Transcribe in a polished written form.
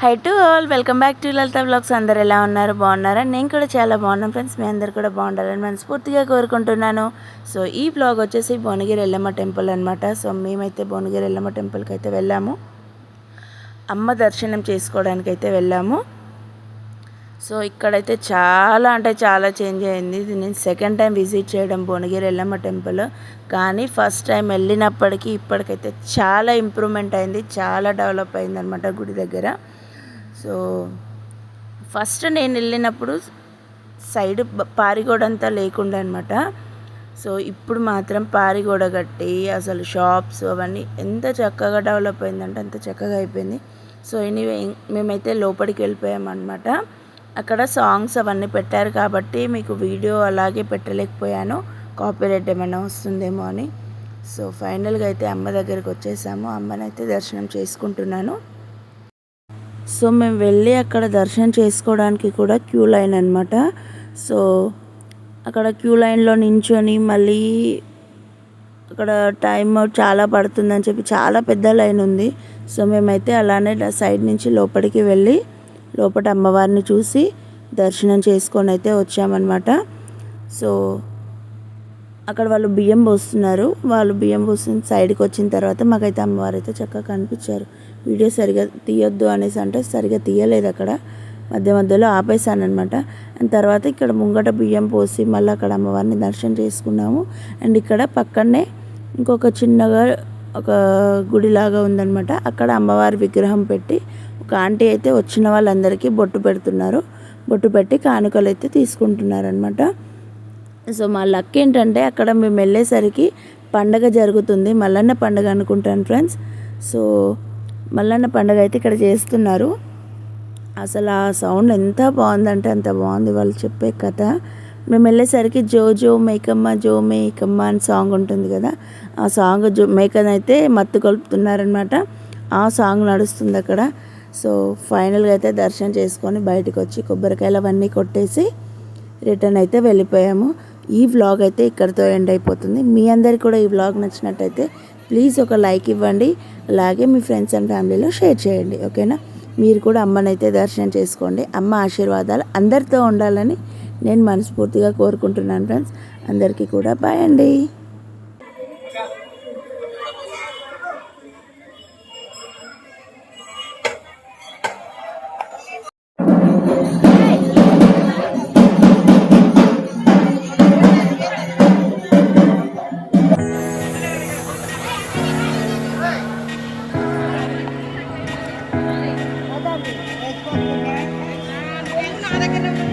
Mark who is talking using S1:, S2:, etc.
S1: High to all, welcome back to Lalitha vlogs. అందరు ఎలా ఉన్నారు? బాగున్నారా? నేను కూడా చాలా బాగున్నాను ఫ్రెండ్స్. మీ అందరు కూడా బాగుండాలని మనస్ఫూర్తిగా కోరుకుంటున్నాను. సో ఈ బ్లాగ్ వచ్చేసి భువనగిరి ఎల్లమ్మ టెంపుల్ అనమాట. సో మేమైతే భువనగిరి ఎల్లమ్మ టెంపుల్కి అయితే వెళ్ళాము, అమ్మ దర్శనం చేసుకోవడానికి అయితే వెళ్ళాము. సో ఇక్కడైతే చాలా అంటే చాలా చేంజ్ అయింది. ఇది నేను సెకండ్ టైం విజిట్ చేయడం భువనగిరి ఎల్లమ్మ టెంపుల్. కానీ ఫస్ట్ టైం వెళ్ళినప్పటికీ ఇప్పటికైతే చాలా ఇంప్రూవ్మెంట్ అయింది, చాలా డెవలప్ అయింది అనమాట గుడి దగ్గర. సో ఫస్ట్ నేను వెళ్ళినప్పుడు సైడ్ పారిగోడ అంతా లేకుండా అనమాట. సో ఇప్పుడు మాత్రం పారిగోడ కట్టి అసలు షాప్స్ అవన్నీ ఎంత చక్కగా డెవలప్ అయిందంటే అంత చక్కగా అయిపోయింది. సో ఎనీవే మేమైతే లోపలికి వెళ్ళిపోయామన్నమాట. అక్కడ సాంగ్స్ అవన్నీ పెట్టారు కాబట్టి మీకు వీడియో అలాగే పెట్టలేకపోయాను, కాపీరైట్ ఏమైనా వస్తుందేమో అని. సో ఫైనల్గా అయితే అమ్మ దగ్గరికి వచ్చేసాము. అమ్మనైతే దర్శనం చేసుకుంటున్నాను. సో మేము వెళ్ళి అక్కడ దర్శనం చేసుకోవడానికి కూడా క్యూ లైన్ అనమాట. సో అక్కడ క్యూ లైన్లో నించొని మళ్ళీ అక్కడ టైం చాలా పడుతుందని చెప్పి చాలా పెద్ద లైన్ ఉంది. సో మేమైతే అలానే సైడ్ నుంచి లోపలికి వెళ్ళి లోపల అమ్మవారిని చూసి దర్శనం చేసుకొని అయితే వచ్చామన్నమాట. సో అక్కడ వాళ్ళు బియ్యం పోస్తున్నారు. వాళ్ళు బియ్యం పోసిన సైడ్కి వచ్చిన తర్వాత మాకైతే అమ్మవారు అయితే చక్కగా కనిపించారు. వీడియో సరిగా తీయొద్దు అనేసి అంటే సరిగా తీయలేదు, అక్కడ మధ్య మధ్యలో ఆపేసాను అనమాట. అండ్ తర్వాత ఇక్కడ ముంగట బియ్యం పోసి మళ్ళీ అక్కడ అమ్మవారిని దర్శనం చేసుకున్నాము. అండ్ ఇక్కడ పక్కనే ఇంకొక చిన్నగా ఒక గుడిలాగా ఉందన్నమాట. అక్కడ అమ్మవారి విగ్రహం పెట్టి ఒక ఆంటీ అయితే వచ్చిన వాళ్ళందరికీ బొట్టు పెడుతున్నారు. బొట్టు పెట్టి కానుకలు అయితే తీసుకుంటున్నారు అనమాట. సో మా లక్ ఏంటంటే అక్కడ మేము వెళ్ళేసరికి పండగ జరుగుతుంది, మల్లన్న పండగ అనుకుంటాను ఫ్రెండ్స్. సో మల్లన్న పండగ అయితే ఇక్కడ చేస్తున్నారు. అసలు ఆ సౌండ్ ఎంత బాగుందంటే అంత బాగుంది వాళ్ళు చెప్పే కథ. మేము వెళ్ళేసరికి జో జో మేకమ్మ జో మేకమ్మ అని సాంగ్ ఉంటుంది కదా, ఆ సాంగ్ మేకనైతే మత్తు కొలుపుతున్నారనమాట. ఆ సాంగ్ నడుస్తుంది అక్కడ. సో ఫైనల్గా అయితే దర్శనం చేసుకొని బయటకు వచ్చి కొబ్బరికాయలు అవన్నీ కొట్టేసి రిటర్న్ అయితే వెళ్ళిపోయాము. ఈ వ్లాగ్ అయితే ఇక్కడితో ఎండ్ అయిపోతుంది. మీ అందరికి కూడా ఈ వ్లాగ్ నచ్చినట్టయితే ప్లీజ్ ఒక లైక్ ఇవ్వండి, అలాగే మీ ఫ్రెండ్స్ అండ్ ఫ్యామిలీలో షేర్ చేయండి. ఓకేనా? మీరు కూడా అమ్మనైతే దర్శనం చేసుకోండి. అమ్మ ఆశీర్వాదాలు అందరితో ఉండాలని నేను మనస్ఫూర్తిగా కోరుకుంటున్నాను ఫ్రెండ్స్. అందరికీ కూడా బాయ్ అండి.
S2: నా దగ్గర